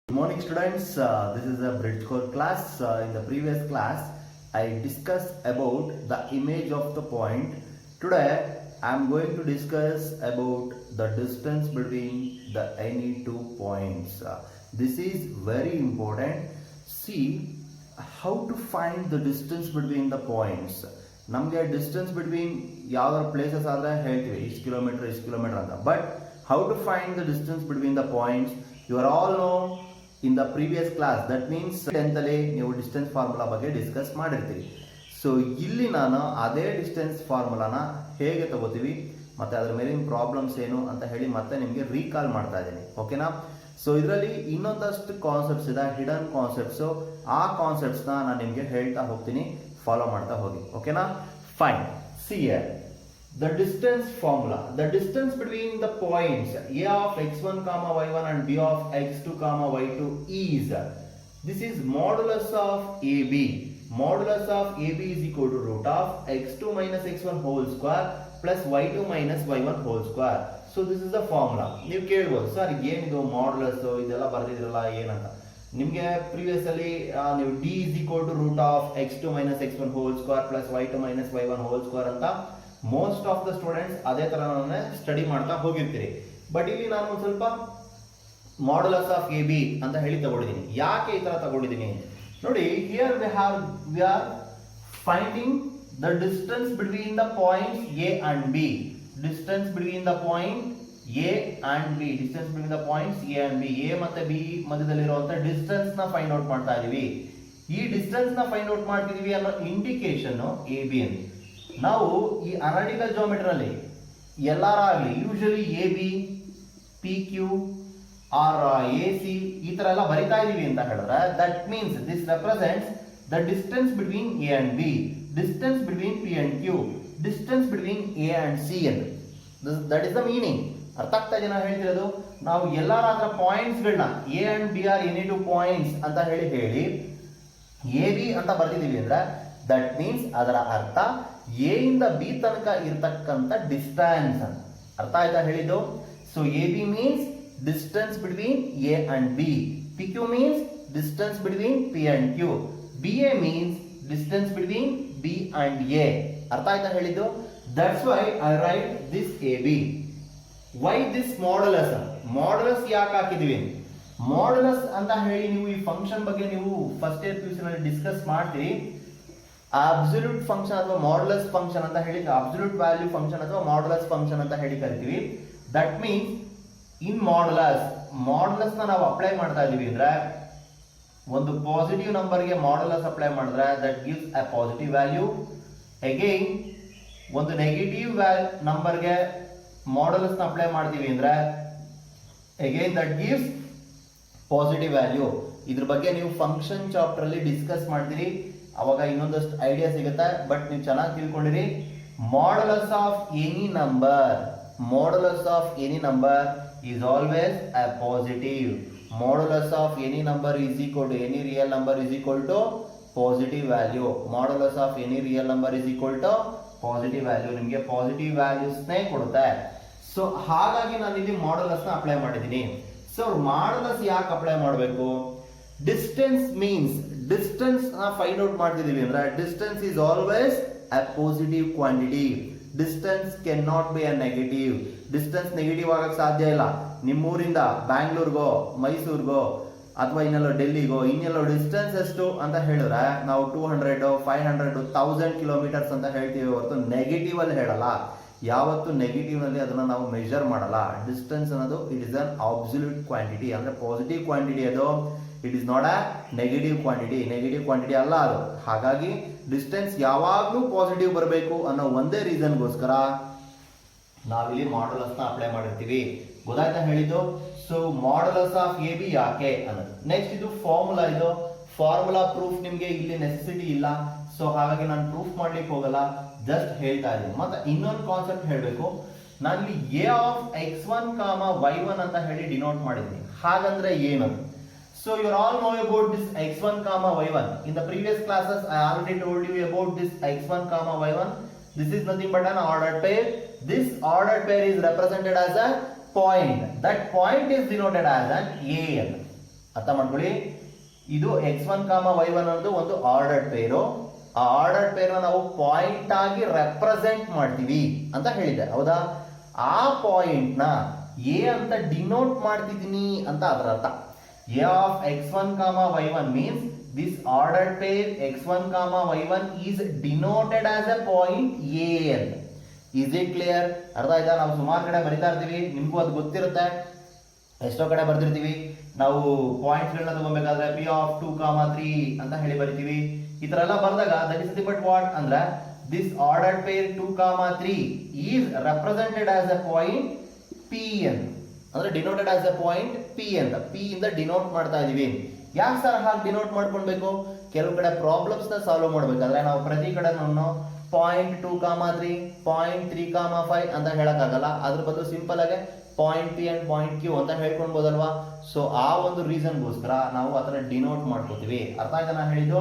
Good morning students, this is a bridge core class. In the previous class I discussed about the image of the point. Today I am going to discuss about the distance between the any two points. This is very important. See how to find the distance between the points. ನಮಗೆ distance between ಯಾವ places ಆದರೆ ಹೇಳ್ತೀವಿ ಇಷ್ಟು kilometre ಅಂತ, but how to find the distance between the points you are all know in the previous class. That means 10th ಅಲ್ಲಿ ನೀವು distance formula ಬಗ್ಗೆ discuss ಮಾಡಿರ್ತೀವಿ. ಸೊ ಇಲ್ಲಿ ನಾನು ಅದೇ ಡಿಸ್ಟೆನ್ಸ್ ಫಾರ್ಮುಲಾನ ಹೇಗೆ ತಗೋತೀವಿ ಮತ್ತೆ ಅದರ ಮೇಲಿನ ಪ್ರಾಬ್ಲಮ್ಸ್ ಏನು ಅಂತ ಹೇಳಿ ಮತ್ತೆ ನಿಮಗೆ ರೀಕಾಲ್ ಮಾಡ್ತಾ ಇದ್ದೀನಿ, ಓಕೆನಾ? ಸೊ ಇದರಲ್ಲಿ ಇನ್ನೊಂದಷ್ಟು ಕಾನ್ಸೆಪ್ಟ್ಸ್ ಇದೆ, ಹಿಡನ್ ಕಾನ್ಸೆಪ್ಟ್ಸ್. ಆ ಕಾನ್ಸೆಪ್ಟ್ಸ್ನ ನಾನು ನಿಮಗೆ ಹೇಳ್ತಾ ಹೋಗ್ತೀನಿ, ಫಾಲೋ ಮಾಡ್ತಾ ಹೋಗಿ, ಓಕೆನಾ? Fine. See here the distance formula. The distance between the points a of x1 comma y1 and b of x2 comma y2 is, this is modulus of ab. Modulus of ab is equal to root of x2 minus x1 whole square plus y2 minus y1 whole square. So this is the formula. ನೀವು ಕೇಳಬಹುದು, sir ಏನಿದು modulus ಇದೆಲ್ಲ ಬರೆದಿದ್ರಲ್ಲ ಏನಂತ. ನಿಮಗೆ previous ಅಲ್ಲಿ ನೀವು d is equal to root of x2 minus x1 whole square plus y2 minus y1 whole square ಅಂತ most of the students ಅದೇ ತರ ಸ್ಟಡಿ ಮಾಡ್ತಾ ಹೋಗಿರ್ತೀರಿ. ಬಟ್ ಇಲ್ಲಿ ನಾನು ಒಂದು ಸ್ವಲ್ಪ ಮಾಡ್ಯುಲಸ್ ಆಫ್ ಎ ಬಿ ಅಂತ ಹೇಳಿ ತಗೊಂಡಿದ್ದೀನಿ. ಯಾಕೆ ಈ ತರ ತಗೊಂಡಿದ್ದೀನಿ ನೋಡಿ, here we are finding the distance between the points A and B. Distance between the point A and B, distance between the points A and B, A ಮತ್ತೆ B ಮಧ್ಯದಲ್ಲಿರುವಂತ distance ನ ಫೈಂಡ್ ಔಟ್ ಮಾಡ್ತಾ ಇದೀವಿ. ಈ distance ನ find out ಮಾಡ್ತಿದೀವಿ ಅನ್ನೋ indication A B ಅಂತ. ನಾವು ಈ ಅನಾಲಿಟಿಕಲ್ ಜಿಯೋಮೆಟ್ರಿ ಅಲ್ಲಿ ಎಲ್ಲಾರ ಆಗಲಿ usually A B, P Q R A C ಈ ತರ ಎಲ್ಲ ಬರಿತಾ ಇದೀವಿ ಅಂತ ಹೇಳಿದ್ರೆ that means this represents the distance between A and B, distance between P and Q, distance between A and C ಅಂತ. That is the meaning. ಅರ್ಥ ಆಗ್ತಾ ಇದೆ ನಾನು ಹೇಳ್ತಿರೋದು? ನಾವು ಎಲ್ಲಾರ ಹತ್ರ ಪಾಯಿಂಟ್ಸ್ ಗಳನ್ನ A and B R any two points ಅಂತ ಹೇಳಿ ಎ ಬಿ ಅಂತ ಬರ್ತಿದೀವಿ ಅಂದ್ರೆ ದಟ್ ಮೀನ್ಸ್ ಅದರ ಅರ್ಥ ಎ ಇಂದ ಬಿ ತನಕ ಇರತಕ್ಕಂತ ಡಿಸ್ಟೆನ್ಸ್ ಅಂತ. ಅರ್ಥ ಆಯ್ತಾ ಹೇಳಿದ್ದು? So A B means distance between A and B, P Q means distance between P and Q, B A means distance between B and A. ಅರ್ಥ ಆಯ್ತಾ ಹೇಳಿದ್ದು? That's why I write this A B. Why this modulus? Modulus ಯಾಕೆ ಹಾಕಿದೀವಿ? Modulus ಅಂತ ಹೇಳಿ ನೀವು ಈ function ಬಗ್ಗೆ ನೀವು ಫಸ್ಟ್ ಇಯರ್ PUC ನಲ್ಲಿ ಡಿಸ್ಕಸ್ ಮಾಡ್ತೀರಿ. ಅಬ್ಸಲ್ಯೂಟ್ ಫಂಕ್ಷನ್ ಅಥವಾ ಮಾಡ್ಯುಲಸ್ ಫಂಕ್ಷನ್ ಅಂತ ಹೇಳಿ, ಅಬ್ಸಲ್ಯೂಟ್ ವ್ಯಾಲ್ಯೂ ಫಂಕ್ಷನ್ ಅಥವಾ ಮಾಡ್ಯುಲಸ್ ಫಂಕ್ಷನ್ ಅಂತ ಹೇಳಿ ಕರಿತೀವಿ. ದಟ್ ಮೀನ್ಸ್ ಇನ್ ಮಾಡ್ಯುಲಸ್ ನ ನಾವು ಅಪ್ಲೈ ಮಾಡ್ತಾ ಇದೀವಿ ಅಂದ್ರೆ ಒಂದು ಪಾಸಿಟಿವ್ ನಂಬರ್ ಗೆ ಮಾಡ್ಯುಲಸ್ ಅಪ್ಲೈ ಮಾಡಿದ್ರೆ that gives a positive value. Again ಒಂದು ನೆಗೆಟಿವ್ ನಂಬರ್ ಗೆ ಮಾಡ್ಯುಲಸ್ ನ ಅಪ್ಲೈ ಮಾಡ್ತೀವಿ ಅಂದ್ರೆ again that gives positive value. ಇದ್ರ ಬಗ್ಗೆ ನೀವು ಫಂಕ್ಷನ್ ಚಾಪ್ಟರ್ ಅಲ್ಲಿ ಡಿಸ್ಕಸ್ ಮಾಡ್ತೀರಿ, ಅವಾಗ ಇನ್ನೊಂದಷ್ಟು ಐಡಿಯಾ ಸಿಗುತ್ತೆ. ಬಟ್ ನೀವು ಚೆನ್ನಾಗಿ ತಿಳ್ಕೊಂಡಿರಿ, modulus of any number is always a positive. Modulus of any number is equal to any real number is equal to positive value. Modulus of any real number is equal to positive value. ನಿಮಗೆ positive values ನೇ ಕೊಡುತ್ತೆ. So ಹಾಗಾಗಿ ನಾನು ಇಲ್ಲಿ modulus ನ apply ಮಾಡಿದ್ದೀನಿ. So modulus ಯಾಕೆ apply ಮಾಡಬೇಕು? ಡಿಸ್ಟೆನ್ಸ್ ಮೀನ್ಸ್ ಡಿಸ್ಟೆನ್ಸ್ ನ ಫೈಂಡ್ ಔಟ್ ಮಾಡ್ತಿದೀವಿ ಅಂದ್ರೆ distance is always a positive quantity. Distance can not be a negative. Distance negative ಆಗಕ್ಕೆ ಸಾಧ್ಯ ಇಲ್ಲ. ನಿಮ್ಮೂರಿಂದ ಬ್ಯಾಂಗ್ಳೂರ್ಗೋ, ಮೈಸೂರ್ಗೋ ಅಥವಾ ಇನ್ನೆಲ್ಲೋ ಡೆಲ್ಲಿಗೋ ಇನ್ನೆಲ್ಲೋ ಡಿಸ್ಟೆನ್ಸ್ ಎಷ್ಟು ಅಂತ ಹೇಳಿದ್ರೆ ನಾವು 200, 500, 1000 ಕಿಲೋಮೀಟರ್ಸ್ ಅಂತ ಹೇಳ್ತೀವಿ ಹೊರತು ನೆಗೆಟಿವ್ ಅಲ್ಲಿ ಹೇಳಲ್ಲ. ಯಾವತ್ತು ನೆಗೆಟಿವ್ ನಲ್ಲಿ ಅದನ್ನ ನಾವು ಮೆಜರ್ ಮಾಡಲ್ಲ. ಡಿಸ್ಟೆನ್ಸ್ ಅನ್ನೋದು it is an absolute quantity, ಅಂದ್ರೆ ಪಾಸಿಟಿವ್ ಕ್ವಾಂಟಿಟಿ ಅದು. It is not a negative quantity ಅಲ್ಲ ಅದು. ಹಾಗಾಗಿ ಡಿಸ್ಟೆನ್ಸ್ ಯಾವಾಗ್ಲೂ ಪಾಸಿಟಿವ್ ಬರಬೇಕು ಅನ್ನೋ ಒಂದೇ ರೀಸನ್ಗೋಸ್ಕರ ನಾವಿಲ್ಲಿ ಮಾಡ್ಯುಲಸ್ ನ ಅಪ್ಲೈ ಮಾಡಿರ್ತೀವಿ. ಗೊತ್ತಾಯ್ತಾ ಹೇಳಿದ್ದು? So modulus of A B ಯಾಕೆ ಅನ್ನೋದು. ನೆಕ್ಸ್ಟ್ ಇದು ಫಾರ್ಮುಲಾ. ಇದು ಫಾರ್ಮುಲಾ ಪ್ರೂಫ್ ನಿಮ್ಗೆ ಇಲ್ಲಿ ನೆಸೆಸಿಟಿ ಇಲ್ಲ, ಸೊ ಹಾಗಾಗಿ ನಾನು ಪ್ರೂಫ್ ಮಾಡ್ಲಿಕ್ಕೆ ಹೋಗಲ್ಲ, ಜಸ್ಟ್ ಹೇಳ್ತಾ ಇದ್ದೀನಿ. ಮತ್ತೆ ಇನ್ನೊಂದು ಕಾನ್ಸೆಪ್ಟ್ ಹೇಳ್ಬೇಕು, ನಾನು ಇಲ್ಲಿ ಎ ಆಫ್ x1 y1 ಅಂತ ಹೇಳಿ ಡಿನೋಟ್ ಮಾಡಿದ್ದೀನಿ. ಹಾಗಂದ್ರೆ ಏನು? So you all know about this x1 comma y1. In the previous classes I already told you about this x1 comma y1. This is nothing but an ordered pair. This ordered pair is represented as a point. That point is denoted as an a. ಅರ್ಥ ಮಾಡ್ಕೊಳ್ಳಿ, ಇದು x1, y1 ಅನ್ನೋದು ಒಂದು ordered ಪೇರು. ಆ ordered peer ನಾವು point ಆಗಿ represent ಮಾಡ್ತೀವಿ ಅಂತ ಹೇಳಿದೆ, ಹೌದಾ? ಆ ಪಾಯಿಂಟ್ ನ ಎ ಅಂತ ಡಿನೋಟ್ ಮಾಡ್ತಿದ್ದೀನಿ ಅಂತ ಅದರ ಅರ್ಥ. A of x1, y1 means this ordered pair x1, y1 is denoted as a point A ಅಂತ. Is it clear? ಅರ್ಥ ಆಯ್ತಾ? ನಾವು ಸುಮಾರು ಕಡೆ ಬರಿತಾ ಇರ್ತೀವಿ, ನಿಮ್ಗೂ ಅದು ಗೊತ್ತಿರುತ್ತೆ, ಎಷ್ಟೋ ಕಡೆ ಬರ್ದಿರ್ತೀವಿ. ನಾವು ಪಾಯಿಂಟ್ಸ್ ಗಳನ್ನ ತಗೋಬೇಕಾದ್ರೆ P of 2, 3 ಅಂತ ಹೇಳಿ ಬರಿತೀವಿ. ಈ ತರ ಎಲ್ಲ ಬರ್ದಾಗ ದಟ್ ಇಸ್ ಬಟ್ ವಾಟ್ ಅಂದ್ರೆ this ordered pair 2, 3 is represented as a point P ಅಂತ, ಅಂದ್ರೆ denoted as a point P ಅಂತ. P ಇಂದ ಡಿನೋಟ್ ಮಾಡ್ತಾ ಇದೀವಿ. ಯಾಕೆ ಸರ್ ಹಾಗೆ ಡಿನೋಟ್ ಮಾಡ್ಕೊಳ್ಬೇಕು? ಕೆಲವು ಕಡೆ ಪ್ರಾಬ್ಲಮ್ಸ್ ನ ಸಾಲ್ವ್ ಮಾಡ್ಬೇಕಾದ್ರೆ ನಾವು ಪ್ರತಿ ಕಡೆ ಪಾಯಿಂಟ್ 2, 3, ಪಾಯಿಂಟ್ 3, 5 ಅಂತ ಹೇಳಕ್ಕಾಗಲ್ಲ. ಅದ್ರ ಬದಲು ಸಿಂಪಲ್ ಆಗಿ point P and point Q ಅಂತ ಹೇಳ್ಕೊಳ್ಬೋದಲ್ವಾ? ಸೊ ಆ ಒಂದು ರೀಸನ್ಗೋಸ್ಕರ ನಾವು ಅದನ್ನ ಡಿನೋಟ್ ಮಾಡ್ಕೋತೀವಿ. ಅರ್ಥ ಆಯ್ತಾ ನಾನು ಹೇಳಿದ್ದು?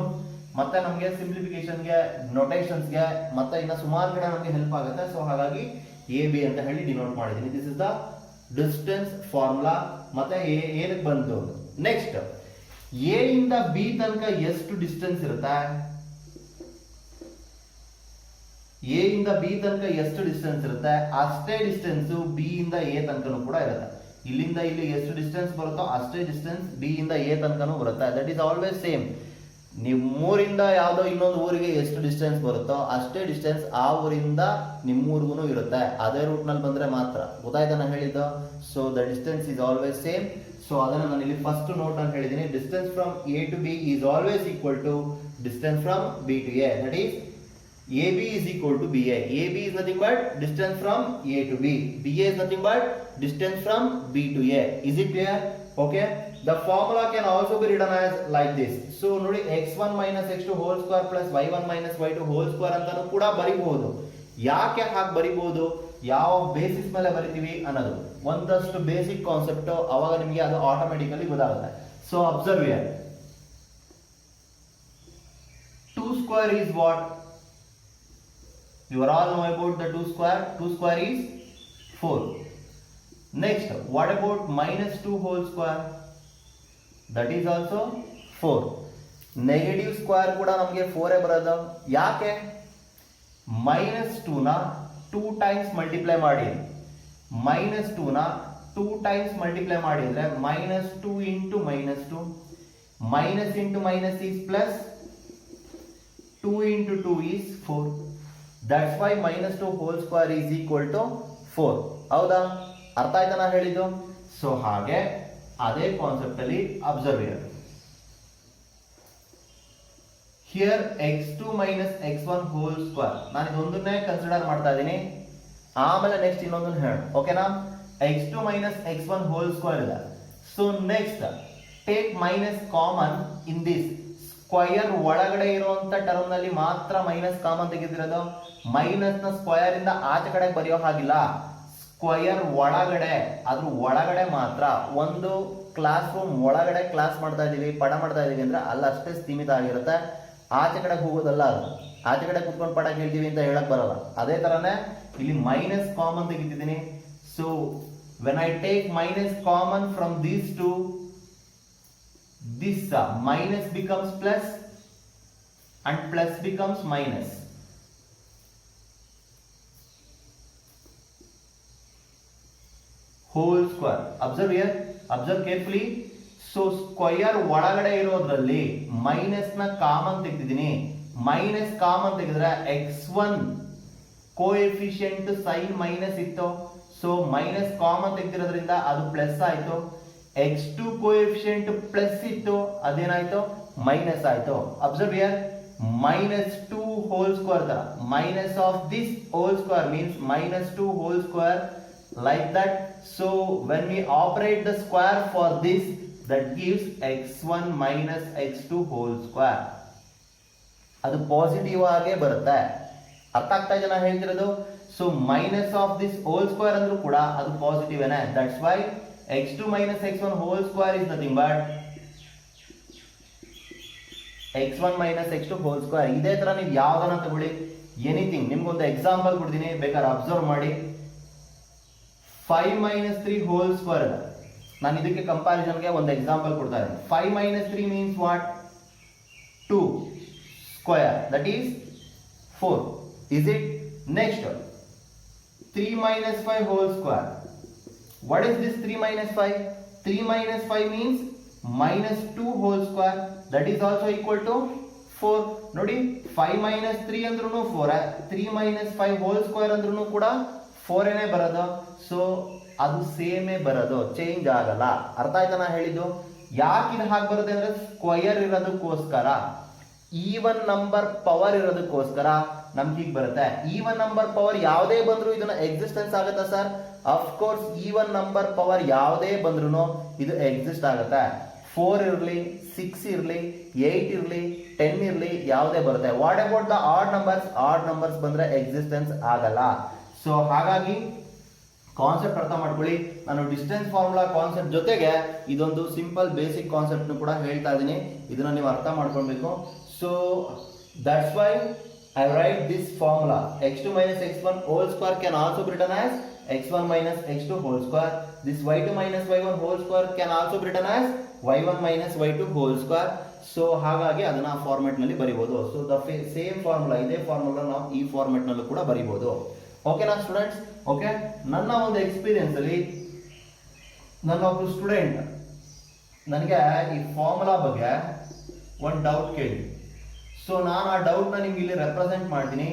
ಮತ್ತೆ ನಮಗೆ ಸಿಂಪ್ಲಿಫಿಕೇಶನ್ಗೆ, ನೊಟೇಷನ್ಸ್ಗೆ, ಮತ್ತೆ ಇನ್ನ ಸುಮಾರು ಕಡೆ ನಮಗೆ ಹೆಲ್ಪ್ ಆಗುತ್ತೆ. ಸೊ ಹಾಗಾಗಿ AB ಅಂತ ಹೇಳಿ ಡಿನೋಟ್ ಮಾಡಿದ್ದೀನಿ. This is the distance formula. ಮತ್ತೆ ಏನಕ್ಕೆ ಬಂತು? ನೆಕ್ಸ್ಟ್, ಎ ಇಂದ ಬಿ ತನಕ ಎಷ್ಟು ಡಿಸ್ಟೆನ್ಸ್ ಇರುತ್ತೆ? ಎ ಇಂದ ಬಿ ತನಕ ಎಷ್ಟು ಡಿಸ್ಟೆನ್ಸ್ ಇರುತ್ತೆ ಅಷ್ಟೇ ಡಿಸ್ಟೆನ್ಸ್ ಬಿ ಇಂದ ಎ ತನಕನೂ ಕೂಡ ಇರುತ್ತೆ. ಇಲ್ಲಿಂದ ಇಲ್ಲಿ ಎಷ್ಟು ಡಿಸ್ಟೆನ್ಸ್ ಬರುತ್ತೋ ಅಷ್ಟೇ ಡಿಸ್ಟೆನ್ಸ್ ಬಿ ಇಂದ ಎ ತನಕನೂ ಬರುತ್ತೆ. That is always same. ನೀವು ಮೂರಿಂದ ಯಾವುದೋ ಇನ್ನೊಂದು ಊರಿಗೆ ಎಷ್ಟು ಡಿಸ್ಟೆನ್ಸ್ ಬರುತ್ತೋ ಅಷ್ಟೇ ಡಿಸ್ಟೆನ್ಸ್ ಆ ಊರಿಂದ ನಿಮ್ಮೂರಿಗೂ ಇರುತ್ತೆ. ಅದೇ ರೂಟ್ ನಲ್ಲಿ ಬಂದ್ರೆ ಮಾತ್ರ. ಗೊತ್ತಾಯ್ತಾ ನಾನು ಹೇಳಿದ್ದು? So the distance is always same. So ಅದನ್ನ ನಾನು ಇಲ್ಲಿ ಫಸ್ಟ್ ನೋಟ್ ಅಂತ ಹೇಳಿದ್ದೀನಿ. Distance from A to B is always equal to distance from B to A. That is AB is equal to BA. AB is nothing but distance from A to B. BA is nothing but distance from B to A. Is it clear? Okay. The formula can also be written as like this. So ನೋಡಿ x1 minus x2 whole square plus y1 minus y2 whole square ಅಂತಾನೂ ಕೂಡ ಬರಿಬಹುದು. ಯಾಕೆ ಹಾಗೆ ಬರಿಬಹುದು, ಯಾವ basis ಮೇಲೆ ಬರಿತೀವಿ ಅನ್ನೋದು ಒಂದಷ್ಟು ಬೇಸಿಕ್ ಕಾನ್ಸೆಪ್ಟ್, ಅವಾಗ ನಿಮಗೆ ಅದು ಆಟೋಮೆಟಿಕಲಿ ಗೊತ್ತಾಗುತ್ತೆ. So observe here, 2 square is what? You are all know about the 2 square. 2 square is 4. Next, what about minus 2 whole square? That is also 4. Negative square ಕೂಡ ನಮಗೆ 4 ಬರೋದು. ಯಾಕೆ? minus 2 ನ 2 times multiply ಮಾಡಿ. minus 2 ನ 2 times multiply ಮಾಡಿ ಅಂದ್ರೆ minus 2 into minus 2. minus into minus is plus. 2 into 2 is 4. That's why minus 2 whole square is equal to 4. ಹೌದಾ? ಅರ್ಥ ಆಯ್ತಾ ನಾನು ಹೇಳಿದ್ದು? ಸೊ ಹಾಗೆ ಅದೇ ಕಾನ್ಸೆಪ್ಟ್ ಅಲ್ಲಿ observe here x2 minus x1 whole square. ನಾನು ಇದೊಂದನ್ನೇ ಕನ್ಸಿಡರ್ ಮಾಡ್ತಾ ಇದ್ದೀನಿ, ಆಮೇಲೆ ನೆಕ್ಸ್ಟ್ ಇನ್ನೊಂದನ್ನು ಹೇಳ. ಓಕೆನಾ? x2 minus x1 whole square ಇದೆ. So next take minus common in this. Square ಒಳಗಡೆ ಇರುವಂತ ಟರ್ಮ್ ನಲ್ಲಿ ಮಾತ್ರ ಮೈನಸ್ ಕಾಮನ್ ತೆಗೆದಿರೋದು. ಮೈನಸ್ ನ ಸ್ಕ್ವಯರ್ ಇಂದ ಆಚೆ ಕಡೆ ಬರೆಯೋ ಹಾಗಿಲ್ಲ. ಸ್ಕ್ವಯರ್ ಒಳಗಡೆ, ಅದ್ರ ಒಳಗಡೆ ಮಾತ್ರ. ಒಂದು ಕ್ಲಾಸ್ ರೂಮ್ ಒಳಗಡೆ ಕ್ಲಾಸ್ ಮಾಡ್ತಾ ಇದೀವಿ, ಪಾಠ ಮಾಡ್ತಾ ಇದೀವಿ ಅಂದ್ರೆ ಅಲ್ಲಷ್ಟೇ ಸೀಮಿತ ಆಗಿರುತ್ತೆ. ಆಚೆ ಕಡೆ ಹೋಗೋದಲ್ಲ ಅದು. ಆಚೆ ಕಡೆ ಕುತ್ಕೊಂಡು ಪಾಠ ಕೇಳ್ತೀವಿ ಅಂತ ಹೇಳಕ್ ಬರಲ್ಲ. ಅದೇ ತರನೇ ಇಲ್ಲಿ ಮೈನಸ್ ಕಾಮನ್ ತೆಗಿತಿದ್ದೀನಿ. So when I take minus common from these two, this minus becomes plus and plus becomes minus. Whole square. Observe here, observe carefully. So square ಒಳಗಡೆ ಇರೋದ್ರಲ್ಲಿ ಮೈನಸ್ ನ ಕಾಮನ್ ತೆಗೆದಿದ್ದೀನಿ. ಮೈನಸ್ ಕಾಮನ್ ತೆಗೆದ್ರೆ x1 coefficient sign minus ಇತ್ತು. So minus common ತೆಗೆದಿರೋದ್ರಿಂದ ಅದು plus ಆಯ್ತು. x2 coefficient plus ಇತ್ತು, ಅದೇನಾಯ್ತು? Minus ಆಯ್ತು. Observe here, minus 2 whole square ತರ minus of this whole square means minus 2 whole square, like that. So when we operate the square for this, that gives x1 minus x2 whole square. ಅದು positive ಆಗೇ ಬರುತ್ತೆ. ಅರ್ಥ ಆಗ್ತಾ ಇದೆ ನಾನು ಹೇಳ್ತಿರೋದು? So minus of this whole square ಅಂದ್ರೂ ಕೂಡ ಅದು ಪಾಸಿಟಿವ್ ಏನೇ. That's why x2 minus x1 whole square is nothing but x1 minus x2 whole square. ಇದೇ ತರ ನೀವು ಯಾವ್ದನ್ನ ತಗೊಳ್ಳಿ, ಎನಿಥಿಂಗ್. ನಿಮ್ಗೊಂದು ಎಕ್ಸಾಂಪಲ್ ಕೊಡ್ತೀನಿ, ಬೇಕಾದ್ರೆ ಅಬ್ಸರ್ವ್ ಮಾಡಿ. 5 minus 3 whole square ಇದೆ. ನಾನು ಇದಕ್ಕೆ ಕಂಪ್ಯಾರಿಸನ್ಗೆ ಒಂದು ಎಕ್ಸಾಂಪಲ್ ಕೊಡ್ತಾ ಇದ್ದೀನಿ. 5 minus 3 means what? 2 square, that is 4. Is it? Next, 3 minus 5 whole square. What is this 3 minus 5? 3 minus 5 means minus 2 whole square, that is also equal to 4. ನೋಡಿ 5 minus 3 ಅಂದ್ರೂ 4, 3 minus 5 whole square ಅಂದ್ರೂ ಕೂಡ 4 ಏನೇ ಬರೋದು. So ಅದು ಸೇಮೇ ಬರೋದು, change ಆಗಲ್ಲ. ಅರ್ಥ ಆಯ್ತಾ ನಾ ಹೇಳಿದ್ದು? ಯಾಕೆ ಇದು ಹಾಗೆ ಬರುತ್ತೆ ಅಂದ್ರೆ ಸ್ಕ್ವಯರ್ ಇರೋದಕ್ಕೋಸ್ಕರ, ಈವನ್ ನಂಬರ್ ಪವರ್ ಇರೋದಕ್ಕೋಸ್ಕರ ನಮ್ಗೆ ಹೀಗೆ ಬರುತ್ತೆ. ಈವನ್ ನಂಬರ್ ಪವರ್ ಯಾವುದೇ ಬಂದ್ರು ಇದನ್ನ ಎಕ್ಸಿಸ್ಟೆನ್ಸ್ ಆಗುತ್ತಾ sir? Of course even number power ಯಾವುದೇ ಬಂದ್ರು ಇದು ಎಕ್ಸಿಸ್ಟ್ ಆಗುತ್ತೆ. 4 ಇರಲಿ, 6 ಇರಲಿ, 8 ಇರಲಿ, 10 ಇರಲಿ, ಯಾವುದೇ ಬರುತ್ತೆ. What about the odd numbers? Add numbers ಬಂದ್ರೆ ಎಕ್ಸಿಸ್ಟೆನ್ಸ್ ಆಗಲ್ಲ. ಸೊ ಹಾಗಾಗಿ ಕಾನ್ಸೆಪ್ಟ್ ಅರ್ಥ ಮಾಡ್ಕೊಳ್ಳಿ. ನಾನು ಡಿಸ್ಟೆನ್ಸ್ ಫಾರ್ಮುಲಾ ಕಾನ್ಸೆಪ್ಟ್ ಜೊತೆಗೆ ಇದೊಂದು ಸಿಂಪಲ್ ಬೇಸಿಕ್ ಕಾನ್ಸೆಪ್ಟ್ ಕೂಡ ಹೇಳ್ತಾ ಇದ್ದೀನಿ, ಇದನ್ನ ನೀವು ಅರ್ಥ ಮಾಡ್ಕೊಳ್ಬೇಕು. So that's why I write this formula. x2 minus x1 whole square can also be written as x1 minus x2 whole square. This y2 minus y1 whole square can also be written as y1 minus y2 whole square. So ಹಾಗಾಗಿ ಅದನ್ನ ಆ format ನಲ್ಲಿ ಬರೀಬಹುದು. So the same formula, ಇದೇ formula ನಾವು ಈ format ನಲ್ಲೂ ಕೂಡ ಬರೀಬಹುದು. ಓಕೆನಾ ಸ್ಟೂಡೆಂಟ್ಸ್? ಓಕೆ, ನನ್ನ ಒಂದು ಎಕ್ಸ್ಪೀರಿಯನ್ಸ್ ಅಲ್ಲಿ ನನ್ನ ಒಬ್ಬ ಸ್ಟೂಡೆಂಟ್ ನನಗೆ ಈ ಫಾರ್ಮುಲಾ ಬಗ್ಗೆ ಒಂದು ಡೌಟ್ ಕೇಳಿ. ಸೊ ನಾನು ಆ ಡೌಟ್ನ ನಿಮ್ಗೆ ಇಲ್ಲಿ ರೆಪ್ರೆಸೆಂಟ್ ಮಾಡ್ತೀನಿ,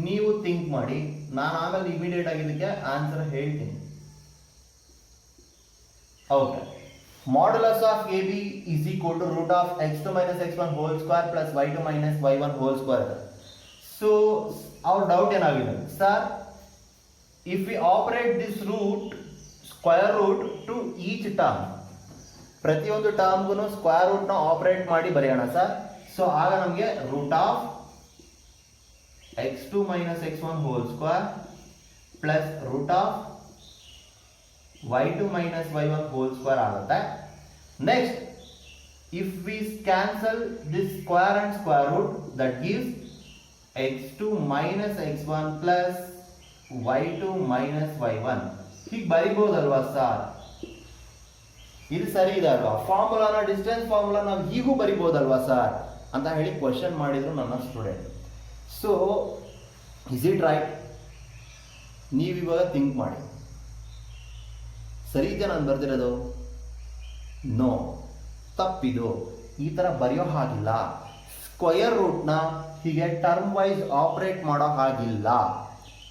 ನೀವು ಥಿಂಕ್ ಮಾಡಿ, ನಾನು ಆಮೇಲೆ ಇಮಿಡಿಯೇಟ್ ಆಗಿ ಇದಕ್ಕೆ ಆನ್ಸರ್ ಹೇಳ್ತೀನಿ. Okay, modulus of A B is equal to root of x2 minus x1 whole square plus y2 minus y1 whole square. So ಅವ್ರ ಡೌಟ್ ಏನಾಗಿದೆ sir, if we operate this root square root to each term, ಪ್ರತಿಯೊಂದು ಟರ್ಮ್ಗೂ square root ನ operate ಮಾಡಿ ಬರೆಯೋಣ ಸರ್. So ಆಗ ನಮಗೆ root of x2 minus x1 whole square plus root of y2 minus y1 whole square ಆಗುತ್ತೆ. Next, if we cancel this square and square root, that gives x2 minus x1 plus y2 minus y1. ಹೀಗೆ ಬರಿಬಹುದಲ್ವಾ sir? ಇದು ಸರಿ ಇದೆ ಅಲ್ವಾ? ಫಾರ್ಮುಲಾನ, distance formula ನಾವು ಹೀಗೂ ಬರಿಬಹುದಲ್ವಾ sir ಅಂತ ಹೇಳಿ ಕ್ವಶನ್ ಮಾಡಿದ್ರು ನನ್ನ student. So is it right? ನೀವಿವಾಗ ಥಿಂಕ್ ಮಾಡಿ, ಸರಿ ಇದೆ ನಾನು ಬರ್ದಿರೋದು? ನೋ, ತಪ್ಪಿದು. ಈ ತರ ಬರೆಯೋ ಹಾಗಿಲ್ಲ. ಸ್ಕ್ವಯರ್ ರೂಟ್ನ ಹೀಗೆ ಟರ್ಮ್ ವೈಸ್ ಆಪರೇಟ್ ಮಾಡೋ ಹಾಗಿಲ್ಲ.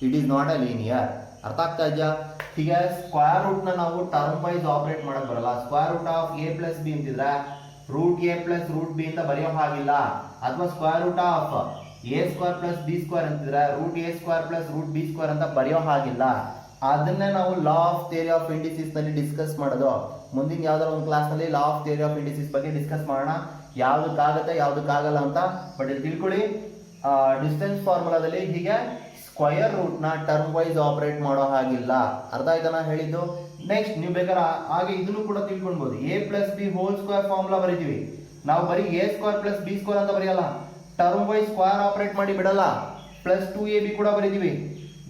It is not a linear. ಅರ್ಥ ಆಗ್ತಾ ಇದೆಯಾ? ಹೀಗೆ ಸ್ಕ್ವೇರ್ ರೂಟ್ ನ ನಾವು ಟರ್ಮ್ ವೈಸ್ ಆಪರೇಟ್ ಮಾಡಕ್ ಬರಲ್ಲ. Square root of a plus B ಅಂತಿದ್ರೆ root a plus root B ಅಂತ ಬರೆಯೋ ಹಾಗಿಲ್ಲ. ಅಥವಾ square root of a square plus B square ಅಂತಿದ್ರೆ root a square plus root B square ಅಂತ ಬರೆಯೋ ಹಾಗಿಲ್ಲ. ಅದನ್ನೇ ನಾವು law of theory of indices ನಲ್ಲಿ ಡಿಸ್ಕಸ್ ಮಾಡೋದು. ಮುಂದಿನ ಯಾವ್ದಾರ ಒಂದು ಕ್ಲಾಸ್ ನಲ್ಲಿ law of theory of indices ಬಗ್ಗೆ ಡಿಸ್ಕಸ್ ಮಾಡೋಣ, ಯಾವ್ದಕ್ಕಾಗತ್ತೆ ಯಾವ್ದಕ್ಕಾಗಲ್ಲ ಅಂತ. ಬಟ್ ಇಲ್ಲಿ ತಿಳ್ಕೊಳ್ಳಿ, ಡಿಸ್ಟೆನ್ಸ್ ಫಾರ್ಮುಲಾದಲ್ಲಿ ಹೀಗೆ ಸ್ಕ್ವಯರ್ ರೂಟ್ ನ ಟರ್ಮ್ ವೈಸ್ ಆಪರೇಟ್ ಮಾಡೋ ಹಾಗಿಲ್ಲ. ಅರ್ಥ ಆಯ್ತಾ ನಾ ಹೇಳಿದ್ದು? ನೆಕ್ಸ್ಟ್, ನೀವು ಬೇಕಾದ್ರೆ ಹಾಗೆ ಇದನ್ನು ಕೂಡ ತಿಳ್ಕೊಳ್ಬಹುದು. a plus B whole square formula ಬರೀತೀವಿ ನಾವು, ಬರೀ a square plus B square ಅಂತ ಬರೆಯಲ್ಲ, ಟರ್ಮ್ ವೈಸ್ ಸ್ಕ್ವೇರ್ ಆಪರೇಟ್ ಮಾಡಿ ಬಿಡಲ್ಲ. ಪ್ಲಸ್ 2ab ಕೂಡ ಬರೀತೀವಿ.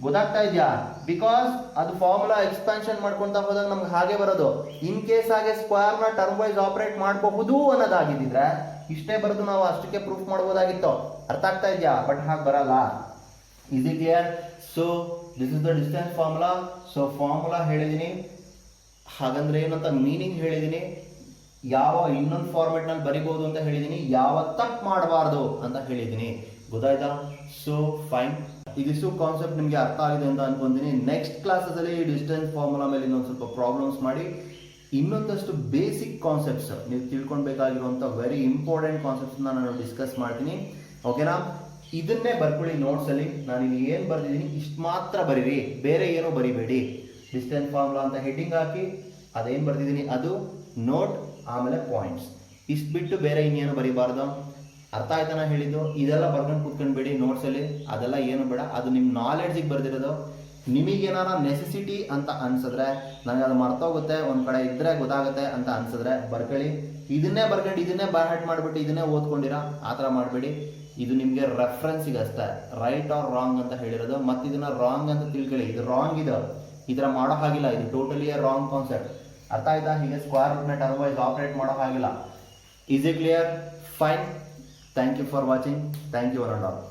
ಗೊತ್ತಾಗ್ತಾ ಇದೆಯಾ? ಬಿಕಾಸ್ ಅದು ಫಾರ್ಮುಲಾ ಎಕ್ಸ್ಪಾನ್ಷನ್ ಮಾಡ್ಕೊಂತ ಹೋದಾಗ ನಮ್ಗೆ ಹಾಗೆ ಬರೋದು. ಇನ್ ಕೇಸ್ ಹಾಗೆ ಸ್ಕ್ವೇರ್ ನ ಟರ್ಮ್ ವೈಸ್ ಆಪರೇಟ್ ಮಾಡಬಹುದು ಅನ್ನೋದಾಗಿದ್ರೆ ಇಷ್ಟೇ ಬರೋದು, ನಾವು ಅಷ್ಟಕ್ಕೆ ಪ್ರೂಫ್ ಮಾಡಬಹುದಾಗಿತ್ತು. ಅರ್ಥ ಆಗ್ತಾ ಇದೆಯಾ? ಬಟ್ ಹಾಗೆ ಬರಲ್ಲ. Is it clear? So this is the distance formula. So formula ಹೇಳಿದೀನಿ, ಹಾಗಂದ್ರೆ ಏನಂತ ಮೀನಿಂಗ್ ಹೇಳಿದೀನಿ, ಯಾವ ಇನ್ನೊಂದು ಫಾರ್ಮೆಟ್ ನಲ್ಲಿ ಬರಿಬಹುದು ಅಂತ ಹೇಳಿದೀನಿ, ಯಾವ ತಪ್ಪು ಮಾಡಬಾರ್ದು ಅಂತ ಹೇಳಿದೀನಿ. ಗೊತ್ತಾಯ್ತಾ? ಸೊ ಫೈನ್, ಇದಿಷ್ಟು ಕಾನ್ಸೆಪ್ಟ್ ನಿಮ್ಗೆ ಅರ್ಥ ಆಗಿದೆ ಅಂತ ಅನ್ಕೊಂತೀನಿ. ನೆಕ್ಸ್ಟ್ ಕ್ಲಾಸಸ್ ಅಲ್ಲಿ ಡಿಸ್ಟೆನ್ಸ್ ಫಾರ್ಮುಲಾ ಮೇಲೆ ಇನ್ನೊಂದು ಸ್ವಲ್ಪ ಪ್ರಾಬ್ಲಮ್ಸ್ ಮಾಡಿ ಇನ್ನೊಂದಷ್ಟು ಬೇಸಿಕ್ ಕಾನ್ಸೆಪ್ಟ್ಸ್ ನೀವು ತಿಳ್ಕೊಳ್ಬೇಕಾಗಿರುವಂತ ವೆರಿ ಇಂಪಾರ್ಟೆಂಟ್ ಕಾನ್ಸೆಪ್ಟ್ಸ್ ನಾನು ಡಿಸ್ಕಸ್ ಮಾಡ್ತೀನಿ. ಓಕೆನಾ? ಇದನ್ನೇ ಬರ್ಕೊಳ್ಳಿ ನೋಟ್ಸ್ ಅಲ್ಲಿ. ನಾನು ಇಲ್ಲಿ ಏನು ಬರ್ದಿದ್ದೀನಿ ಇಷ್ಟು ಮಾತ್ರ ಬರೀರಿ, ಬೇರೆ ಏನೋ ಬರಿಬೇಡಿ. ಡಿಸ್ಟೆನ್ಸ್ ಫಾರ್ಮುಲಾ ಅಂತ ಹೆಡ್ಡಿಂಗ್ ಹಾಕಿ ಅದೇನು ಬರ್ದಿದ್ದೀನಿ ಅದು ನೋಟ್, ಆಮೇಲೆ ಪಾಯಿಂಟ್ಸ್, ಇಷ್ಟು ಬಿಟ್ಟು ಬೇರೆ ಇನ್ನೇನು ಬರೀಬಾರ್ದು. ಅರ್ಥ ಆಯ್ತಾನ ಹೇಳಿದ್ದು? ಇದೆಲ್ಲ ಬರ್ಕೊಂಡು ಕೂತ್ಕೊಂಡ್ಬೇಡಿ ನೋಟ್ಸ್ ಅಲ್ಲಿ, ಅದೆಲ್ಲ ಏನು ಬೇಡ. ಅದು ನಿಮ್ಮ ನಾಲೆಡ್ಜಿಗೆ ಬರ್ದಿರೋದು. ನಿಮಗೇನಾರ ನೆಸೆಸಿಟಿ ಅಂತ ಅನ್ಸಿದ್ರೆ, ನನಗೆ ಅದು ಮರ್ತೋಗುತ್ತೆ, ಒಂದ್ ಕಡೆ ಇದ್ರೆ ಗೊತ್ತಾಗುತ್ತೆ ಅಂತ ಅನ್ಸಿದ್ರೆ ಬರ್ಕೊಳ್ಳಿ. ಇದನ್ನೇ ಬರ್ಕೊಂಡು ಇದನ್ನೇ ಬೈ ಹಾರ್ಟ್ ಮಾಡ್ಬಿಟ್ಟು ಇದನ್ನೇ ಓದ್ಕೊಂಡಿರಾ ಆ ಥರ ಮಾಡಬೇಡಿ. ಇದು ನಿಮಗೆ ರೆಫರೆನ್ಸಿಗೆ ಅಷ್ಟೇ, ರೈಟ್ ಆರ್ ರಾಂಗ್ ಅಂತ ಹೇಳಿರೋದು. ಮತ್ತೆ ಇದನ್ನ ರಾಂಗ್ ಅಂತ ತಿಳ್ಕೊಳ್ಳಿ, ಇದು ರಾಂಗ್ ಇದೆ, ಈ ಥರ ಮಾಡೋ ಹಾಗಿಲ್ಲ, ಇದು ಟೋಟಲಿ ರಾಂಗ್ ಕಾನ್ಸೆಪ್ಟ್. ಅರ್ಥ ಆಯ್ತಾ? ಹೀಗೆ ಸ್ಕ್ವೇರ್ ರೂಟ್ನ ಟರ್ಮ್ ವೈಸ್ ಆಪರೇಟ್ ಮಾಡೋಕ್ಕಾಗಿಲ್ಲ. Is it clear? Fine. Thank you for watching. Thank you one and all.